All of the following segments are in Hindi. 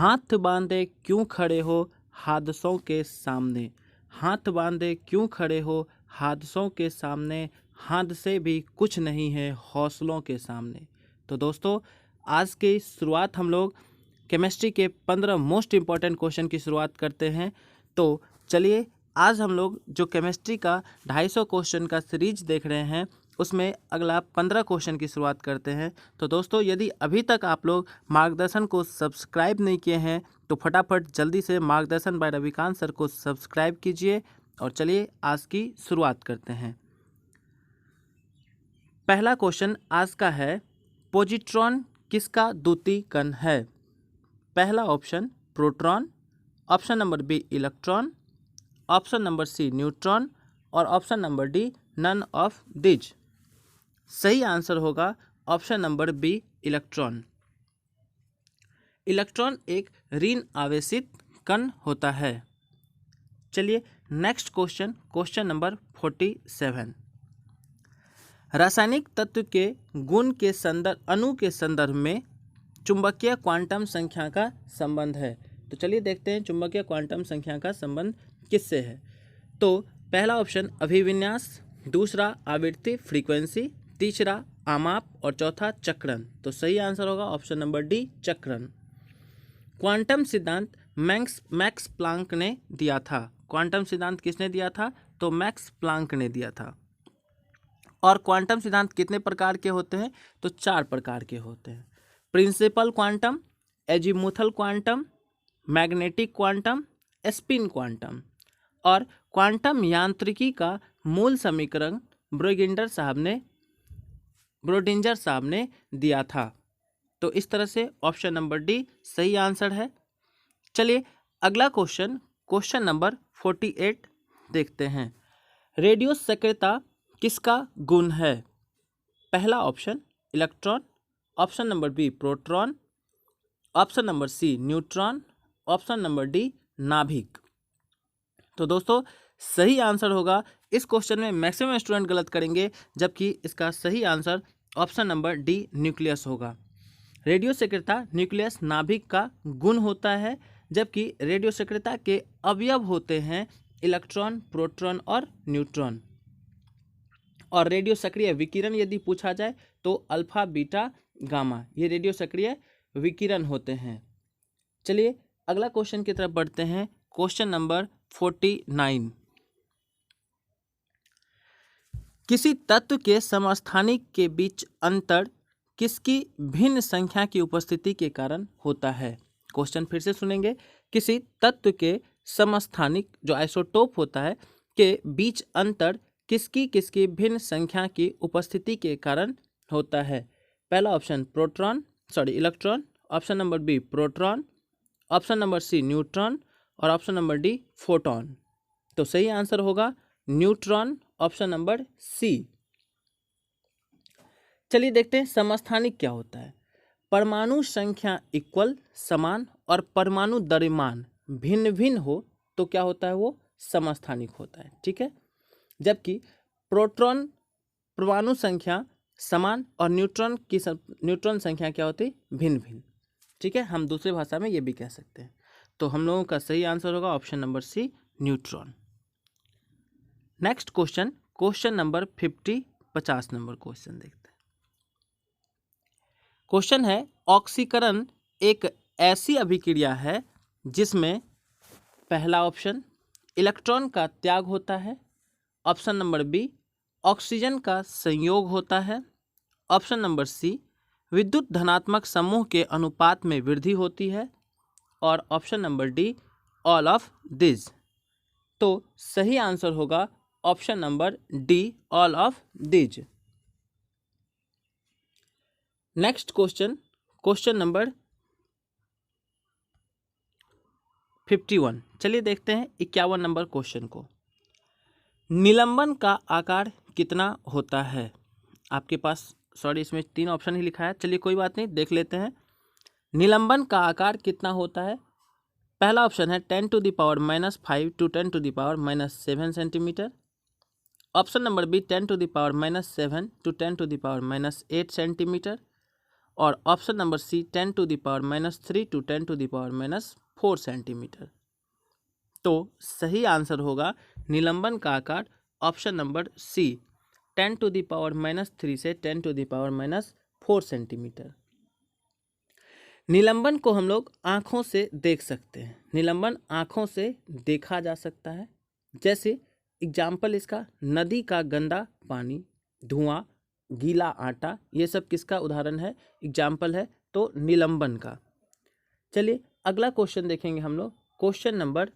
हाथ बांधे क्यों खड़े हो हादसों के सामने, हाथ बांधे क्यों खड़े हो हादसों के सामने, हादसे भी कुछ नहीं है हौसलों के सामने। तो दोस्तों, आज की शुरुआत हम लोग केमिस्ट्री के 15 मोस्ट इम्पॉर्टेंट क्वेश्चन की शुरुआत करते हैं। तो चलिए, आज हम लोग जो केमिस्ट्री का 250 क्वेश्चन का सीरीज देख रहे हैं उसमें अगला 15 क्वेश्चन की शुरुआत करते हैं। तो दोस्तों, यदि अभी तक आप लोग मार्गदर्शन को सब्सक्राइब नहीं किए हैं तो फटाफट जल्दी से मार्गदर्शन बाय रविकांत सर को सब्सक्राइब कीजिए। और चलिए आज की शुरुआत करते हैं। पहला क्वेश्चन आज का है, पॉजिट्रॉन किसका द्वितीय कण है? पहला option proton, option number B electron, option number C neutron और option number D none of these. सही आंसर होगा option number B electron. Electron एक ऋण आवेशित कण होता है। चलिए नेक्स्ट क्वेश्चन, क्वेश्चन नंबर 47। रासायनिक तत्व के गुण के अणु के संदर्भ में चुंबकीय क्वांटम संख्या का संबंध है। तो चलिए देखते हैं चुंबकीय क्वांटम संख्या का संबंध किससे है। तो पहला ऑप्शन अभिविन्यास, दूसरा आवृत्ति फ्रीक्वेंसी, तीसरा आमाप और चौथा चक्रण। तो सही आंसर होगा ऑप्शन नंबर डी चक्रण। क्वांटम सिद्धांत मैक्स प्लांक ने दिया था। क्वांटम सिद्धांत किसने दिया था? तो मैक्स प्लांक ने दिया था। और क्वांटम सिद्धांत कितने प्रकार के होते हैं? तो 4 प्रकार के होते हैं। Principal quantum, azimuthal quantum, magnetic quantum, spin quantum. और क्वांटम यांत्रिकी का मूल समीकरण ब्रोडिंजर साहब ने दिया था। तो इस तरह से ऑप्शन नंबर डी सही आंसर है। चलिए अगला क्वेश्चन, क्वेश्चन नंबर 48 देखते हैं। रेडियो सक्रियता किसका गुण है? पहला option electron, option number B proton, option number C neutron, option number D नाभिक। तो दोस्तों, सही आंसर होगा, इस क्वेश्चन में मैक्सिमम स्टूडेंट गलत करेंगे, जबकि इसका सही answer option number D nucleus होगा। रेडियो सक्रियता न्यूक्लियस नाभिक का गुण होता है, जबकि रेडियो सक्रियता के अवयव होते हैं इलेक्ट्रॉन, प्रोटॉन और न्यूट्रॉन। और रेडियो सक्रिय विकिरण यदि पूछा जाए तो अल्फा, बीटा, गामा, ये रेडियो सक्रिय विकिरण होते हैं। चलिए अगला क्वेश्चन की तरफ बढ़ते हैं, क्वेश्चन नंबर 49। किसी तत्व के समस्थानिक के बीच अंतर किसकी भिन्न संख्या की उपस्थिति के कारण होता है? क्वेश्चन फिर से सुनेंगे। किसी तत्व के समस्थानिक जो आइसोटोप होता है के बीच अंतर किसकी भिन्न संख्या की उपस्थिति के कारण होता है? पहला option electron, option number B proton, option number C neutron और ऑप्शन नंबर डी फोटॉन। तो सही आंसर होगा न्यूट्रॉन, ऑप्शन नंबर सी। चलिए देखते हैं समस्थानिक क्या होता है। परमाणु संख्या इक्वल, समान और परमाणु द्रव्यमान भिन्न भिन्न हो तो क्या होता है? वो समस्थानिक होता है। ठीक है। जबकि प्रोटॉन परमाणु संख्या समान और न्यूट्रॉन संख्या क्या होती है? भिन्न भिन्न। ठीक है, हम दूसरी भाषा में ये भी कह सकते हैं। तो हम लोगों का सही आंसर होगा option number C neutron. Next question, question number 50 number question देखते हैं। क्वेश्चन है, ऑक्सीकरण एक ऐसी अभिक्रिया है जिसमें पहला ऑप्शन इलेक्ट्रॉन का त्याग होता है, ऑप्शन नंबर बी ऑक्सीजन का संयोग होता है, ऑप्शन नंबर सी विद्युत धनात्मक समूह के अनुपात में वृद्धि होती है और option number D all of this. तो सही आंसर होगा option number D all of this. Next question, question number 51। चलिए देखते हैं 51 नंबर क्वेश्चन को। निलंबन का आकार कितना होता है? आपके पास इसमें 3 ऑप्शन ही लिखा है। चलिए कोई बात नहीं, देख लेते हैं। निलंबन का आकार कितना होता है? पहला ऑप्शन है 10⁻⁻5 to 10⁻⁻7 centimetre, option number B 10⁻⁻7 to 10⁻⁸ centimetre, और option number C 10⁻³ to 10⁻⁴ centimetre. तो सही आंसर होगा निलंबन का आकार ऑप्शन नंबर सी 10⁻³ से 10⁻⁴ सेंटीमीटर। निलंबन को हम लोग आँखों से देख सकते हैं। निलंबन आँखों से देखा जा सकता है। जैसे एग्जाम्पल इसका नदी का गंदा पानी, धुआं, गीला आटा, ये सब किसका उदाहरण है, एग्जाम्पल है तो निलंबन का। चलिए अगला क्वेश्चन देखेंगे हम लोग, क्वेश्चन नंबर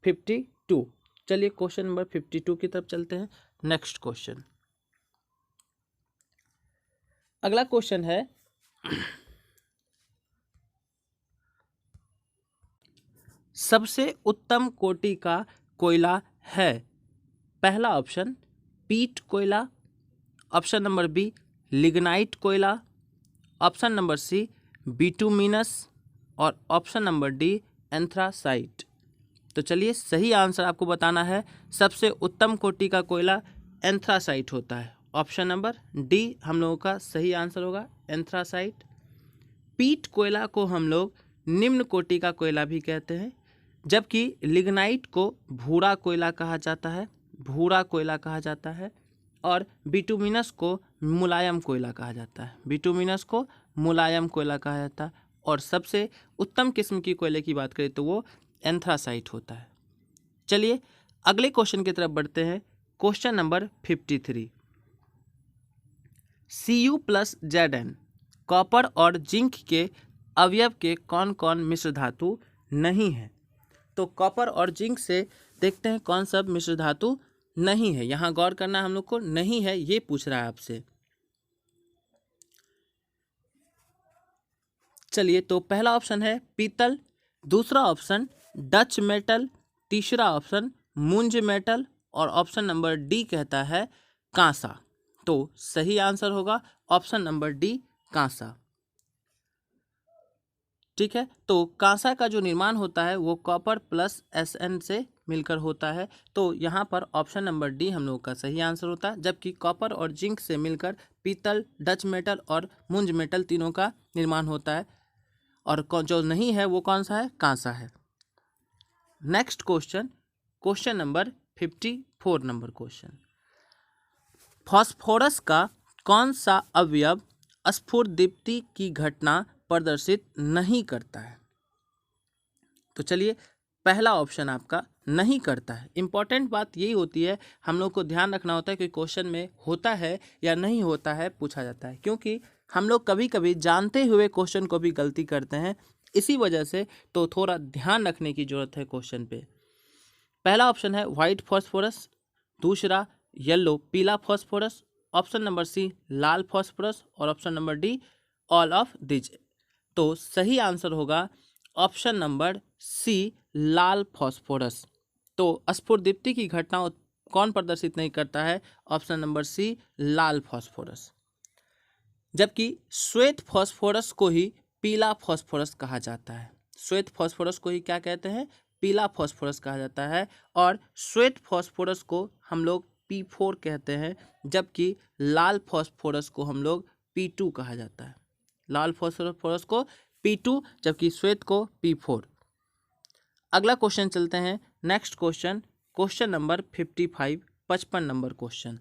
52। चलिए क्वेश्चन नंबर 52 की तरफ चलते हैं। नेक्स्ट क्वेश्चन, अगला क्वेश्चन है सबसे उत्तम कोटि का कोयला है। पहला ऑप्शन पीट कोयला, ऑप्शन नंबर बी लिग्नाइट कोयला, ऑप्शन नंबर सी बिटुमिनस और ऑप्शन नंबर डी एंथ्रासाइट। तो चलिए सही आंसर आपको बताना है। सबसे उत्तम कोटि का कोयला एंथ्रासाइट होता है। ऑप्शन नंबर डी हम लोगों का सही आंसर होगा, एंथ्रासाइट। पीट कोयला को हम लोग निम्न कोटि का कोयला भी कहते हैं, जबकि लिग्नाइट को भूरा कोयला कहा जाता है, भूरा कोयला कहा जाता है। और बिटुमिनस को मुलायम कोयला कहा जाता है, बिटुमिनस को मुलायम कोयला कहा जाता है। और सबसे उत्तम किस्म की कोयले की बात करें तो वो एंथ्रासाइट होता है। चलिए अगले क्वेश्चन की तरफ बढ़ते हैं। क्वेश्चन नंबर 53, Cu+Zn कॉपर और जिंक के अवयव के कौन कौन मिश्र धातु नहीं है। तो कॉपर और जिंक से देखते हैं कौन सा मिश्र धातु नहीं है। यहाँ गौर करना हम लोग को, नहीं है ये पूछ रहा है आपसे। चलिए तो पहला ऑप्शन है पीतल, दूसरा ऑप्शन डच मेटल, तीसरा ऑप्शन मुंज मेटल और ऑप्शन नंबर डी कहता है कांसा। तो सही आंसर होगा ऑप्शन नंबर डी कांसा। ठीक है, तो कांसा का जो निर्माण होता है वो कॉपर प्लस Sn से मिलकर होता है। तो यहाँ पर ऑप्शन नंबर डी हम लोग का सही आंसर होता है, जबकि कॉपर और जिंक से मिलकर पीतल, डच मेटल और मुंज मेटल तीनों का निर्माण होता है। और जो नहीं है वो कौन सा है, कांसा है। Next question, question number 54 number question, phosphorus का कौन सा अवयव स्फुरदीप्ति की घटना प्रदर्शित नहीं करता है। तो चलिए पहला ऑप्शन आपका नहीं करता है। इंपॉर्टेंट बात यही होती है, हम लोग को ध्यान रखना होता है कि क्वेश्चन में होता है या नहीं होता है पूछा जाता है, क्योंकि हम लोग कभी कभी जानते हुए क्वेश्चन को भी गलती करते हैं, इसी वजह से तो थोड़ा ध्यान रखने की जरूरत है क्वेश्चन पे। पहला ऑप्शन है व्हाइट फॉस्फोरस, दूसरा येलो पीला फॉस्फोरस, ऑप्शन नंबर सी लाल फॉस्फोरस और option number D all of these. तो सही आंसर होगा ऑप्शन नंबर सी लाल फॉस्फोरस। तो स्फुरदीप्ति की घटना कौन प्रदर्शित नहीं करता है, ऑप्शन नंबर सी लाल फॉस्फोरस। जबकि श्वेत फॉस्फोरस को ही पीला फॉस्फोरस कहा जाता है। श्वेत फॉस्फोरस को ही क्या कहते हैं, पीला फॉस्फोरस कहा जाता है। और श्वेत फॉस्फोरस को हम लोग P4 कहते हैं, जबकि लाल फॉस्फोरस को हम लोग P2 कहा जाता है। लाल फॉस्फोरस को P2 जबकि श्वेत को P4। अगला क्वेश्चन चलते हैं। Next question, question number 55 55 number question.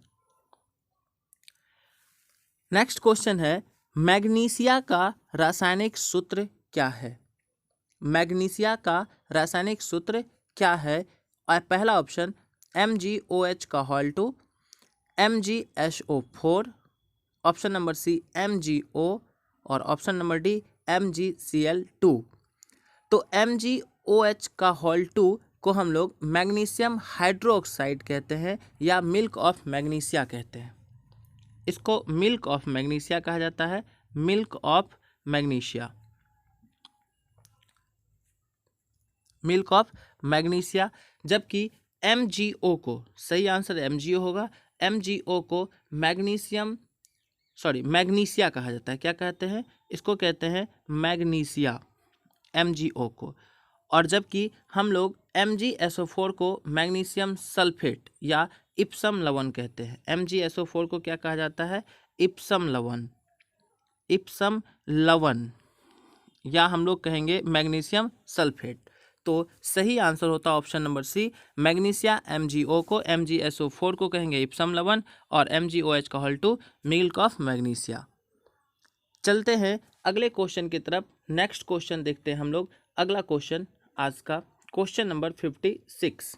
Next question है मैग्नीशिया का रासायनिक सूत्र क्या है। मैग्नीशिया का रासायनिक सूत्र क्या है। पहला ऑप्शन MgOH का whole 2, MgSO4, option number C MgO और ऑप्शन नंबर डी MgCl2। तो MgOH का होल 2 को हम लोग मैग्नीशियम हाइड्रोक्साइड कहते हैं या मिल्क ऑफ मैग्नीशिया कहते हैं। इसको मिल्क ऑफ मैग्नीशिया कहा जाता है, milk of magnesia, milk of magnesia. जबकि MgO को, सही आंसर MgO होगा, MgO को मैग्नीशिया कहा जाता है। क्या कहते हैं इसको, कहते हैं मैग्नीशिया, MgO को। और जबकि हम लोग MgSO4 को मैग्नीशियम सल्फेट या इप्सम लवण कहते हैं। MgSO4 को क्या कहा जाता है, इप्सम लवण, इप्सम लवण या हम लोग कहेंगे मैग्नीशियम सल्फेट। तो सही आंसर होता है option number C, magnesia MgO को MgSO4 को कहेंगे इप्सम लवण और MgOH का whole two milk of magnesia. चलते हैं अगले क्वेश्चन की तरफ। नेक्स्ट क्वेश्चन देखते हैं हम लोग। अगला क्वेश्चन आज का क्वेश्चन नंबर 56।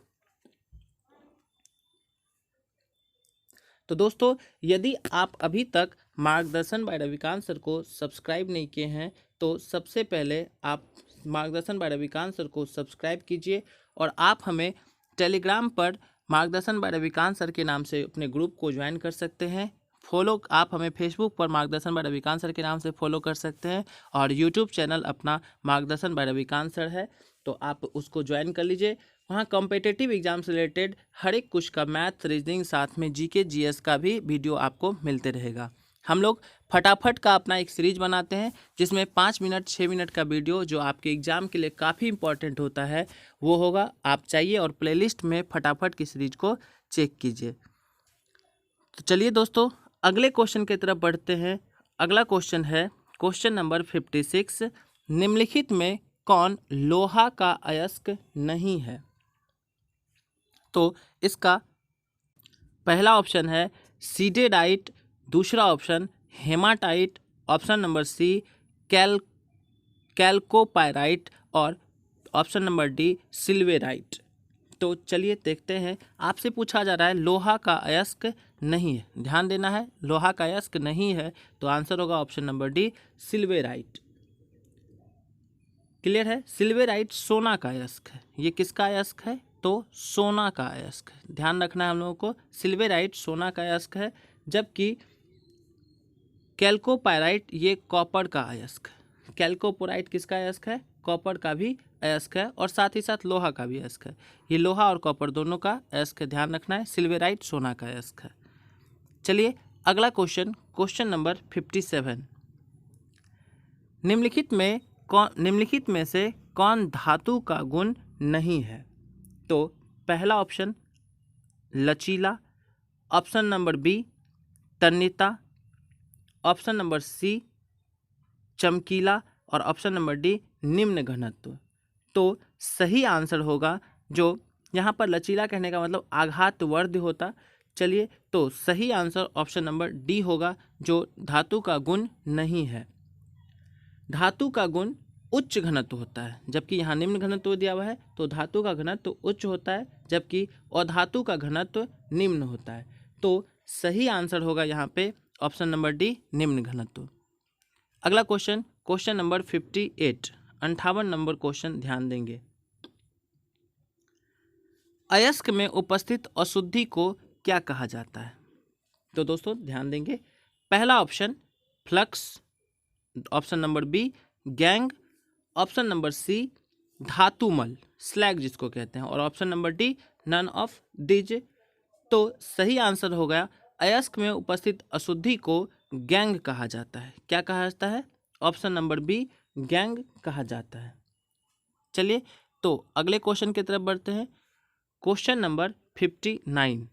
तो दोस्तों, यदि आप अभी तक मार्गदर्शन बाय रविकांत सर को सब्सक्राइब नहीं किए हैं तो सबसे पहले आप मार्गदर्शन बाय रविकांत सर को सब्सक्राइब कीजिए और आप हमें टेलीग्राम पर मार्गदर्शन बाय रविकांत सर के नाम से अपने ग्रुप को ज्वाइन कर सकते हैं। फॉलो आप हमें फेसबुक पर मार्गदर्शन बाय रविकांत सर के नाम से फॉलो कर सकते हैं और यूट्यूब चैनल अपना मार्गदर्शन बाय रविकांत सर है, तो आप उसको ज्वाइन कर लीजिए। वहाँ कॉम्पिटिटिव एग्जाम से रिलेटेड हर एक कुछ का मैथ, रीजनिंग, साथ में जीके जीएस का भी वीडियो आपको मिलते रहेगा। हम लोग फटाफट का अपना एक सीरीज बनाते हैं जिसमें 5 मिनट 6 मिनट का वीडियो जो आपके एग्जाम के लिए काफ़ी इंपॉर्टेंट होता है वो होगा। आप चाहिए और प्लेलिस्ट में फटाफट की सीरीज को चेक कीजिए। तो चलिए दोस्तों, अगले क्वेश्चन की तरफ बढ़ते हैं। अगला क्वेश्चन है क्वेश्चन नंबर 56। निम्नलिखित में कौन लोहा का अयस्क नहीं है? तो इसका पहला ऑप्शन है सीडेडाइट, दूसरा option haematite, option number C chalcopyrite और ऑप्शन नंबर डी सिल्वेराइट। तो चलिए देखते हैं। आपसे पूछा जा रहा है लोहा का अयस्क नहीं है, ध्यान देना है, लोहा का अयस्क नहीं है तो आंसर होगा ऑप्शन नंबर डी सिल्वेराइट। क्लियर है? सिल्वेराइट सोना का अयस्क है। ये किसका अयस्क है? तो सोना का अयस्क है। ध्यान रखना है हम लोगों को, सिल्वेराइट सोना का अयस्क है, जबकि कैल्कोपायराइट ये कॉपर का अयस्क है। कैल्कोपोराइट किसका अयस्क है? कॉपर का भी अयस्क है और साथ ही साथ लोहा का भी अयस्क है। ये लोहा और कॉपर दोनों का अयस्क है, ध्यान रखना है। सिल्वेराइट सोना का अयस्क है। चलिए अगला क्वेश्चन, क्वेश्चन नंबर 57। निम्नलिखित में से कौन धातु का गुण नहीं है? तो पहला ऑप्शन लचीला, ऑप्शन नंबर बी तन्यता, ऑप्शन नंबर सी चमकीला और ऑप्शन नंबर डी निम्न घनत्व। तो सही आंसर होगा जो यहाँ पर लचीला कहने का मतलब आघातवर्ध होता। चलिए, तो सही आंसर ऑप्शन नंबर डी होगा जो धातु का गुण नहीं है। धातु का गुण उच्च घनत्व होता है, जबकि यहाँ निम्न घनत्व दिया हुआ है, तो धातु का घनत्व उच्च होता है जबकि अधातु का घनत्व निम्न होता है। तो सही आंसर होगा यहाँ पे ऑप्शन नंबर डी निम्न घनत्व। अगला question, question number 58, 58 number question, ध्यान देंगे। अयस्क में उपस्थित अशुद्धि को क्या कहा जाता है? तो दोस्तों ध्यान देंगे। पहला option flux, option number B gangue, option number C धातुमल स्लैग जिसको कहते हैं और option number D none of these. तो सही आंसर होगा अयस्क में उपस्थित अशुद्धि को गैंग कहा जाता है। क्या कहा जाता है? ऑप्शन नंबर बी गैंग कहा जाता है। चलिए तो अगले क्वेश्चन की तरफ बढ़ते हैं। Question number 59।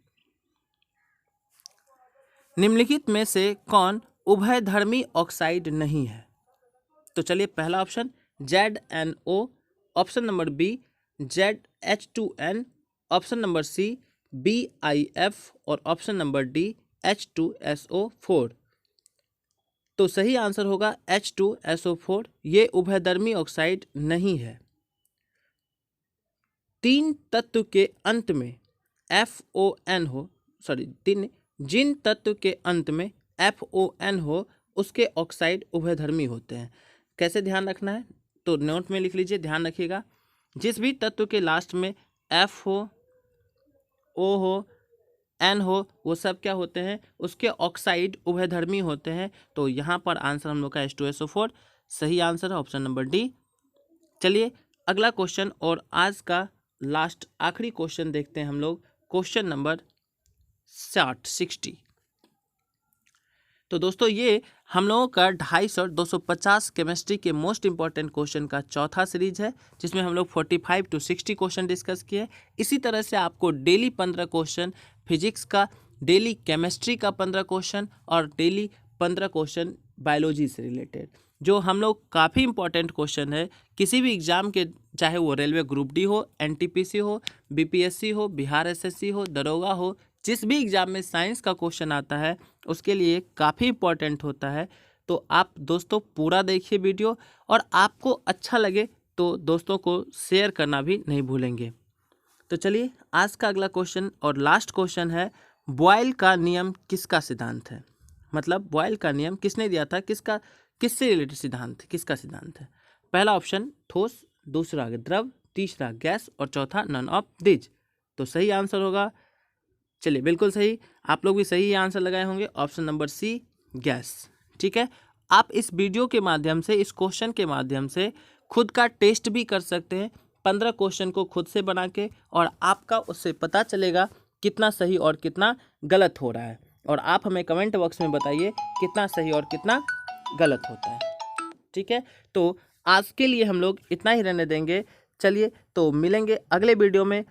निम्नलिखित में से कौन उभयधर्मी ऑक्साइड नहीं है? तो चलिए पहला option ZnO, option number B ZH2N, option number C BiF और ऑप्शन नंबर डी H2SO4। तो सही आंसर होगा H2SO4। ये उभयधर्मी ऑक्साइड नहीं है। तीन तत्व के अंत में FON हो, जिन तत्व के अंत में FON हो उसके ऑक्साइड उभयधर्मी होते हैं। कैसे ध्यान रखना है? तो नोट में लिख लीजिए, ध्यान रखिएगा। जिस भी तत्व के लास्ट में F हो, O हो, N हो, वो सब क्या होते हैं? उसके ऑक्साइड उभयधर्मी होते हैं। तो यहाँ पर आंसर हम लोग का H2SO4 सही आंसर है, ऑप्शन नंबर डी। चलिए अगला क्वेश्चन और आज का लास्ट आखिरी क्वेश्चन देखते हैं हम लोग। Question number 60। तो दोस्तों ये हम लोगों का 250 और 250 केमिस्ट्री के मोस्ट इंपॉर्टेंट क्वेश्चन का चौथा सीरीज है, जिसमें हम लोग 45 to 60 क्वेश्चन डिस्कस किए। इसी तरह से आपको डेली 15 क्वेश्चन फिजिक्स का, डेली केमिस्ट्री का 15 क्वेश्चन और डेली 15 क्वेश्चन बायोलॉजी से रिलेटेड, जो हम लोग काफ़ी इंपॉर्टेंट क्वेश्चन है किसी भी एग्ज़ाम के, चाहे वो रेलवे ग्रुप डी हो, एनटीपीसी हो, बीपीएससी हो, बिहार एसएससी हो, दरोगा हो, जिस भी एग्ज़ाम में साइंस का क्वेश्चन आता है उसके लिए काफ़ी इंपॉर्टेंट होता है। तो आप दोस्तों पूरा देखिए वीडियो, और आपको अच्छा लगे तो दोस्तों को शेयर करना भी नहीं भूलेंगे। तो चलिए आज का अगला क्वेश्चन और लास्ट क्वेश्चन है, बॉयल का नियम किसका सिद्धांत है? मतलब बॉयल का नियम किसने दिया था, किससे रिलेटेड सिद्धांत, किसका सिद्धांत है? पहला ऑप्शन ठोस, दूसरा द्रव, तीसरा गैस और चौथा नन ऑफ दिज। तो सही आंसर होगा, चलिए बिल्कुल सही, आप लोग भी सही आंसर लगाए होंगे, ऑप्शन नंबर सी गैस। ठीक है, आप इस वीडियो के माध्यम से, इस क्वेश्चन के माध्यम से खुद का टेस्ट भी कर सकते हैं 15 क्वेश्चन को खुद से बना के, और आपका उससे पता चलेगा कितना सही और कितना गलत हो रहा है। और आप हमें कमेंट बॉक्स में बताइए कितना सही और कितना गलत होता है। ठीक है, तो आज के लिए हम लोग इतना ही रहने देंगे। चलिए तो मिलेंगे अगले वीडियो में।